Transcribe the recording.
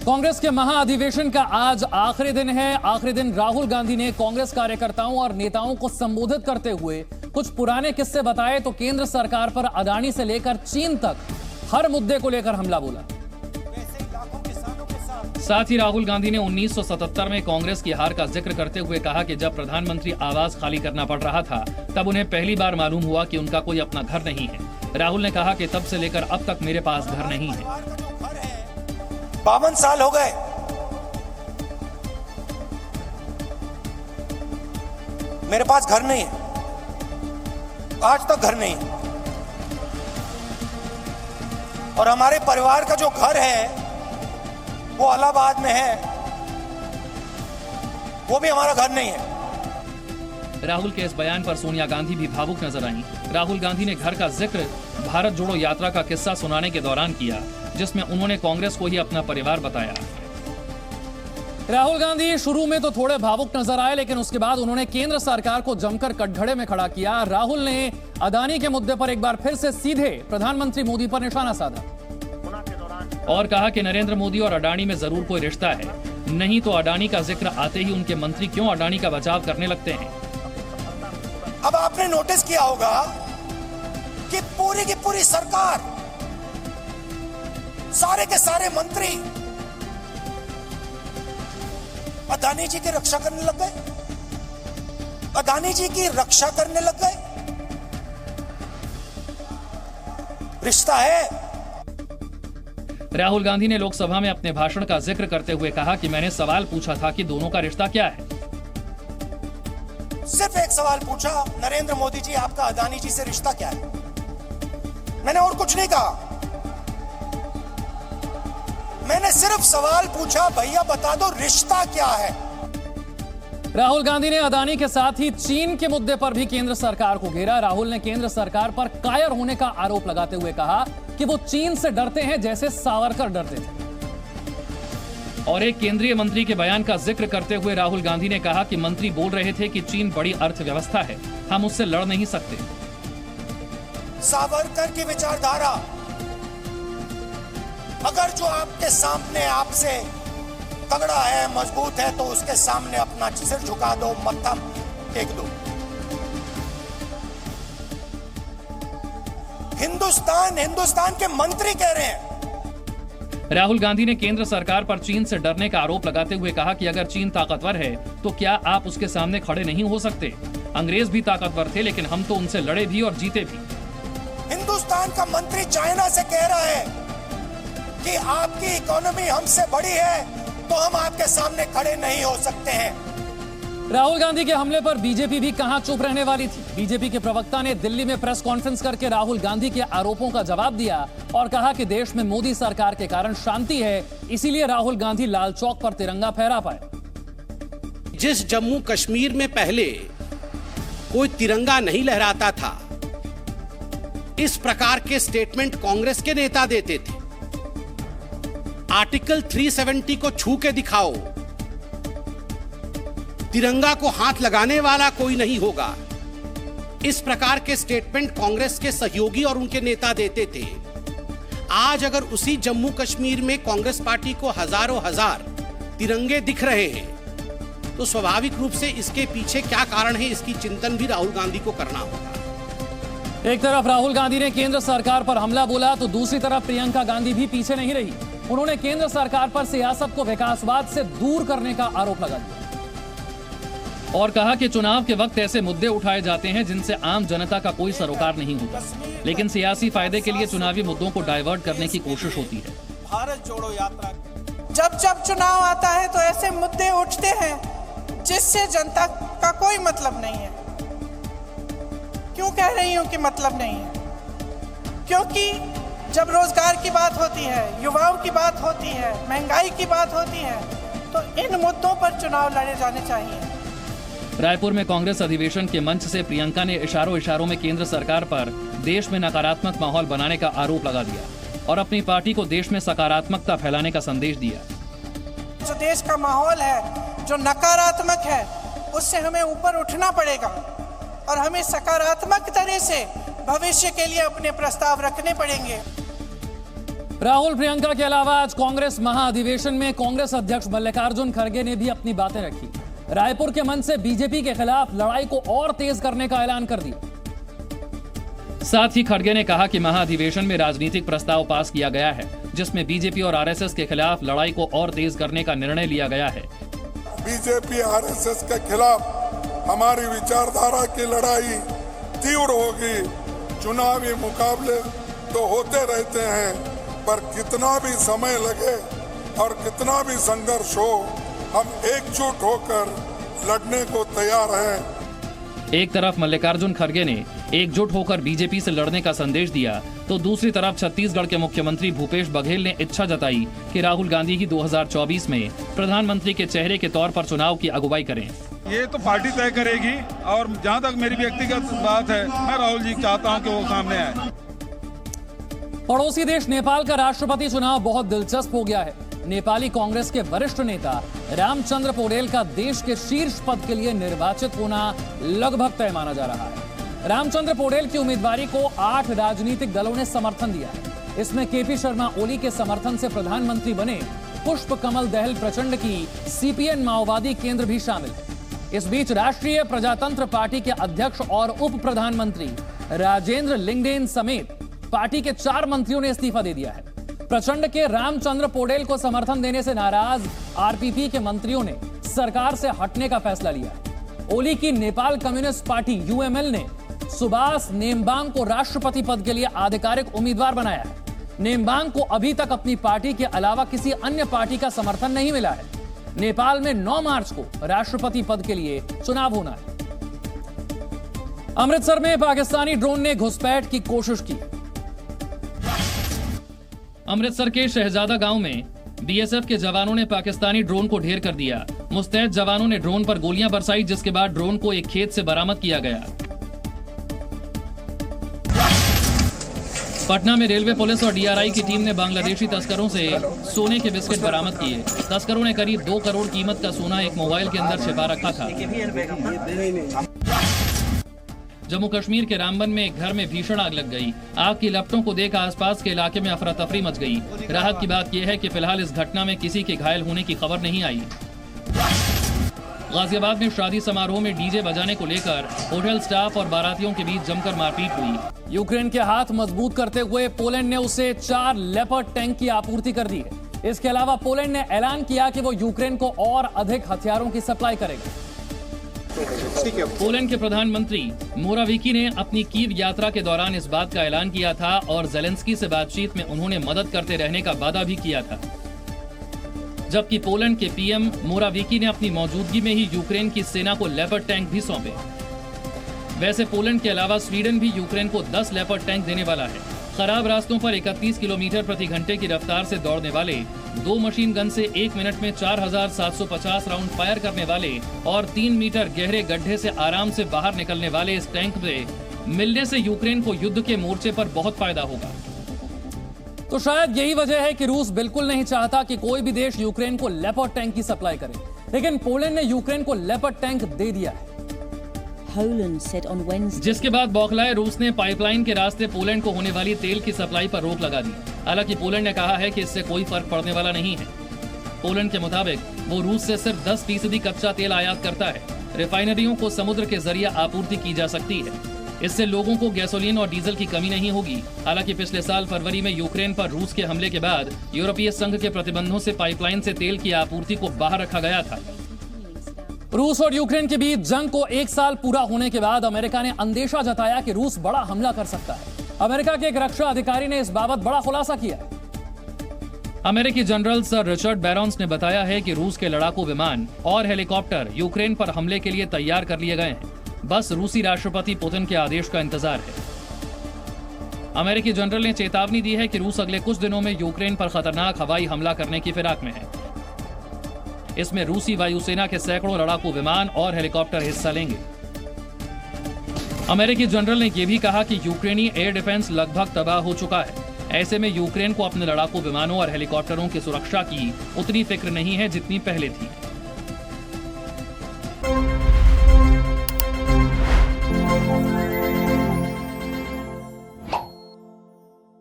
कांग्रेस के महाअधिवेशन का आज आखिरी दिन है। आखिरी दिन राहुल गांधी ने कांग्रेस कार्यकर्ताओं और नेताओं को संबोधित करते हुए कुछ पुराने किस्से बताए तो केंद्र सरकार पर अडानी से लेकर चीन तक हर मुद्दे को लेकर हमला बोला। साथ ही राहुल गांधी ने 1977 में कांग्रेस की हार का जिक्र करते हुए कहा कि जब प्रधानमंत्री आवास खाली करना पड़ रहा था तब उन्हें पहली बार मालूम हुआ कि उनका कोई अपना घर नहीं है। राहुल ने कहा कि तब से लेकर अब तक मेरे पास घर नहीं है। 52 साल हो गए, मेरे पास घर नहीं है, आज तक घर नहीं है। और हमारे परिवार का जो घर है वो इलाहाबाद में है, वो भी हमारा घर नहीं है। राहुल के इस बयान पर सोनिया गांधी भी भावुक नजर आईं। राहुल गांधी ने घर का जिक्र भारत जोड़ो यात्रा का किस्सा सुनाने के दौरान किया, जिसमें उन्होंने कांग्रेस को ही अपना परिवार बताया। राहुल गांधी शुरू में तो थोड़े भावुक नजर आए, लेकिन उसके बाद उन्होंने केंद्र सरकार को जमकर कटघरे में खड़ा किया। राहुल ने अडानी के मुद्दे पर एक बार फिर से सीधे प्रधानमंत्री मोदी पर निशाना साधा और कहा कि नरेंद्र मोदी और अडानी में जरूर कोई रिश्ता है, नहीं तो अडानी का जिक्र आते ही उनके मंत्री क्यों अडानी का बचाव करने लगते हैं। अब आपने नोटिस किया होगा कि पूरी की पूरी सरकार, सारे के सारे मंत्री अडानी जी की रक्षा करने लग गए, अडानी जी की रक्षा करने लग गए। रिश्ता है। राहुल गांधी ने लोकसभा में अपने भाषण का जिक्र करते हुए कहा कि मैंने सवाल पूछा था कि दोनों का रिश्ता क्या है। सिर्फ एक सवाल पूछा, नरेंद्र मोदी जी आपका अडानी जी से रिश्ता क्या है? मैंने और कुछ नहीं कहा, मैंने सिर्फ सवाल पूछा, भैया बता दो रिश्ता क्या है। राहुल गांधी ने अडानी के साथ ही चीन के मुद्दे पर भी केंद्र सरकार को घेरा। राहुल ने केंद्र सरकार पर कायर होने का आरोप लगाते हुए कहा कि वो चीन से डरते हैं जैसे सावरकर डरते थे। और एक केंद्रीय मंत्री के बयान का जिक्र करते हुए राहुल गांधी ने कहा कि मंत्री बोल रहे थे कि चीन बड़ी अर्थव्यवस्था है, हम उससे लड़ नहीं सकते। सावरकर की विचारधारा अगर जो आपके सामने आपसे तगड़ा है, मजबूत है, तो उसके सामने अपना सिर झुका दो, मत्था टेक दो। हिंदुस्तान के मंत्री कह रहे हैं। राहुल गांधी ने केंद्र सरकार पर चीन से डरने का आरोप लगाते हुए कहा कि अगर चीन ताकतवर है तो क्या आप उसके सामने खड़े नहीं हो सकते? अंग्रेज भी ताकतवर थे, लेकिन हम तो उनसे लड़े भी और जीते भी। हिंदुस्तान का मंत्री चाइना से कह रहा है कि आपकी इकोनॉमी हमसे बड़ी है तो हम आपके सामने खड़े नहीं हो सकते हैं। राहुल गांधी के हमले पर बीजेपी भी कहां चुप रहने वाली थी। बीजेपी के प्रवक्ता ने दिल्ली में प्रेस कॉन्फ्रेंस करके राहुल गांधी के आरोपों का जवाब दिया और कहा कि देश में मोदी सरकार के कारण शांति है, इसीलिए राहुल गांधी लाल चौक पर तिरंगा फहरा पाए। जिस जम्मू कश्मीर में पहले कोई तिरंगा नहीं लहराता था, इस प्रकार के स्टेटमेंट कांग्रेस के नेता देते थे। आर्टिकल 370 को छू के दिखाओ, तिरंगा को हाथ लगाने वाला कोई नहीं होगा। इस प्रकार के स्टेटमेंट कांग्रेस के सहयोगी और उनके नेता देते थे। आज अगर उसी जम्मू कश्मीर में कांग्रेस पार्टी को हजारों हजार तिरंगे दिख रहे हैं तो स्वाभाविक रूप से इसके पीछे क्या कारण है, इसकी चिंतन भी राहुल गांधी को करना होगा। एक तरफ राहुल गांधी ने केंद्र सरकार पर हमला बोला तो दूसरी तरफ प्रियंका गांधी भी पीछे नहीं रही। उन्होंने केंद्र सरकार पर सियासत को विकासवाद से दूर करने का आरोप लगा दिया और कहा कि चुनाव के वक्त ऐसे मुद्दे उठाए जाते हैं जिनसे आम जनता का कोई सरोकार नहीं होता, लेकिन सियासी फायदे के लिए चुनावी मुद्दों को डाइवर्ट करने की कोशिश होती है। भारत जोड़ो यात्रा, जब चुनाव आता है तो ऐसे मुद्दे उठते हैं जिससे जनता का कोई मतलब नहीं है। क्यों कह रही हूँ कि मतलब नहीं है? क्योंकि जब रोजगार की बात होती है, युवाओं की बात होती है, महंगाई की बात होती है, तो इन मुद्दों पर चुनाव लड़े जाने चाहिए। रायपुर में कांग्रेस अधिवेशन के मंच से प्रियंका ने इशारों में केंद्र सरकार पर देश में नकारात्मक माहौल बनाने का आरोप लगा दिया और अपनी पार्टी को देश में सकारात्मकता फैलाने का संदेश दिया। जो देश का माहौल है, जो नकारात्मक है, उससे हमें ऊपर उठना पड़ेगा और हमें सकारात्मक तरह से भविष्य के लिए अपने प्रस्ताव रखने पड़ेंगे। राहुल प्रियंका के अलावा आज कांग्रेस महाअधिवेशन में कांग्रेस अध्यक्ष मल्लिकार्जुन खड़गे ने भी अपनी बातें रखी। रायपुर के मंच से बीजेपी के खिलाफ लड़ाई को और तेज करने का ऐलान कर दिया। साथ ही खड़गे ने कहा कि महाअधिवेशन में राजनीतिक प्रस्ताव पास किया गया है, जिसमें बीजेपी और आरएसएस के खिलाफ लड़ाई को और तेज करने का निर्णय लिया गया है। बीजेपी आरएसएस के खिलाफ हमारी विचारधारा की लड़ाई तीव्र होगी। चुनावी मुकाबले तो होते रहते हैं, पर कितना भी समय लगे और कितना भी संघर्ष हो, हम एकजुट होकर लड़ने को तैयार हैं। एक तरफ मल्लिकार्जुन खड़गे ने एकजुट होकर बीजेपी से लड़ने का संदेश दिया, तो दूसरी तरफ छत्तीसगढ़ के मुख्यमंत्री भूपेश बघेल ने इच्छा जताई कि राहुल गांधी ही 2024 में प्रधानमंत्री के चेहरे के तौर पर चुनाव की अगुवाई करें। ये तो पार्टी तय करेगी, और जहां तक मेरी व्यक्तिगत बात है, मैं राहुल जी चाहता हूं कि वो सामने आए। पड़ोसी देश नेपाल का राष्ट्रपति चुनाव बहुत दिलचस्प हो गया है। नेपाली कांग्रेस के वरिष्ठ नेता रामचंद्र पौडेल का देश के शीर्ष पद के लिए निर्वाचित होना लगभग तय माना जा रहा है। रामचंद्र पौडेल की उम्मीदवारी को 8 राजनीतिक दलों ने समर्थन दिया है। इसमें केपी शर्मा ओली के समर्थन से प्रधानमंत्री बने पुष्प कमल दहल प्रचंड की सीपीएन माओवादी केंद्र भी शामिल है। इस बीच राष्ट्रीय प्रजातंत्र पार्टी के अध्यक्ष और उप प्रधानमंत्री राजेंद्र लिंगडेन समेत पार्टी के 4 मंत्रियों ने इस्तीफा दे दिया है। प्रचंड के रामचंद्र पौडेल को समर्थन देने से नाराज आरपीपी के मंत्रियों ने सरकार से हटने का फैसला लिया। ओली की नेपाल कम्युनिस्ट पार्टी यूएमएल ने सुबास नेम्बांग को राष्ट्रपति पद के लिए आधिकारिक उम्मीदवार बनाया है। नेम्बांग को अभी तक अपनी पार्टी के अलावा किसी अन्य पार्टी का समर्थन नहीं मिला है। नेपाल में 9 मार्च को राष्ट्रपति पद के लिए चुनाव होना है। अमृतसर में पाकिस्तानी ड्रोन ने घुसपैठ की कोशिश की। अमृतसर के शहजादा गांव में बीएसएफ के जवानों ने पाकिस्तानी ड्रोन को ढेर कर दिया। मुस्तैद जवानों ने ड्रोन पर गोलियां बरसाई, जिसके बाद ड्रोन को एक खेत से बरामद किया गया। पटना में रेलवे पुलिस और डीआरआई की टीम ने बांग्लादेशी तस्करों से सोने के बिस्किट बरामद किए। तस्करों ने करीब 2 करोड़ कीमत का सोना एक मोबाइल के अंदर छिपा रखा था। जम्मू कश्मीर के रामबन में एक घर में भीषण आग लग गई। आग की लपटों को देख आसपास के इलाके में अफरा तफरी मच गई। राहत की बात यह है कि फिलहाल इस घटना में किसी के घायल होने की खबर नहीं आई। गाजियाबाद में शादी समारोह में डीजे बजाने को लेकर होटल स्टाफ और बारातियों के बीच जमकर मारपीट हुई। यूक्रेन के हाथ मजबूत करते हुए पोलैंड ने उसे 4 लेपर्ड टैंक की आपूर्ति कर दी है। इसके अलावा पोलैंड ने ऐलान किया कि वो यूक्रेन को और अधिक हथियारों की सप्लाई करेगा। पोलैंड के प्रधानमंत्री मोराविकी ने अपनी कीव यात्रा के दौरान इस बात का ऐलान किया था और जेलेंस्की से बातचीत में उन्होंने मदद करते रहने का वादा भी किया था। जबकि पोलैंड के पीएम मोराविकी ने अपनी मौजूदगी में ही यूक्रेन की सेना को लेपर्ड टैंक भी सौंपे। वैसे पोलैंड के अलावा स्वीडन भी यूक्रेन को 10 लेपर्ड टैंक देने वाला है। खराब रास्तों पर 31 किलोमीटर प्रति घंटे की रफ्तार से दौड़ने वाले 2 मशीन गन से 1 मिनट में 4750 राउंड फायर करने वाले और 3 मीटर गहरे गड्ढे से आराम से बाहर निकलने वाले इस टैंक से मिलने से यूक्रेन को युद्ध के मोर्चे पर बहुत फायदा होगा। तो शायद यही वजह है कि रूस बिल्कुल नहीं चाहता कि कोई भी देश यूक्रेन को लेपर्ड टैंक की सप्लाई करे, लेकिन पोलैंड ने यूक्रेन को लेपर्ड टैंक दे दिया है। जिसके बाद बौखलाए रूस ने पाइपलाइन के रास्ते पोलैंड को होने वाली तेल की सप्लाई पर रोक लगा दी। हालांकि पोलैंड ने कहा है कि इससे कोई फर्क पड़ने वाला नहीं है। पोलैंड के मुताबिक वो रूस से सिर्फ 10% कच्चा तेल आयात करता है। रिफाइनरियों को समुद्र के जरिए आपूर्ति की जा सकती है। इससे लोगों को गैसोलीन और डीजल की कमी नहीं होगी। हालांकि पिछले साल फरवरी में यूक्रेन पर रूस के हमले के बाद यूरोपीय संघ के प्रतिबंधों से पाइपलाइन से तेल की आपूर्ति को बाहर रखा गया था। रूस और यूक्रेन के बीच जंग को 1 साल पूरा होने के बाद अमेरिका ने अंदेशा जताया कि रूस बड़ा हमला कर सकता है। अमेरिका के एक रक्षा अधिकारी ने इस बाबत बड़ा खुलासा किया है। अमेरिकी जनरल सर रिचर्ड बैरोन्स ने बताया है कि रूस के लड़ाकू विमान और हेलीकॉप्टर यूक्रेन पर हमले के लिए तैयार कर लिए गए हैं। बस रूसी राष्ट्रपति पुतिन के आदेश का इंतजार है। अमेरिकी जनरल ने चेतावनी दी है कि रूस अगले कुछ दिनों में यूक्रेन पर खतरनाक हवाई हमला करने की फिराक में है। इसमें रूसी वायुसेना के सैकड़ों लड़ाकू विमान और हेलीकॉप्टर हिस्सा लेंगे। अमेरिकी जनरल ने यह भी कहा कि यूक्रेनी एयर डिफेंस लगभग तबाह हो चुका है। ऐसे में यूक्रेन को अपने लड़ाकू विमानों और हेलीकॉप्टरों की सुरक्षा की उतनी फिक्र नहीं है जितनी पहले थी।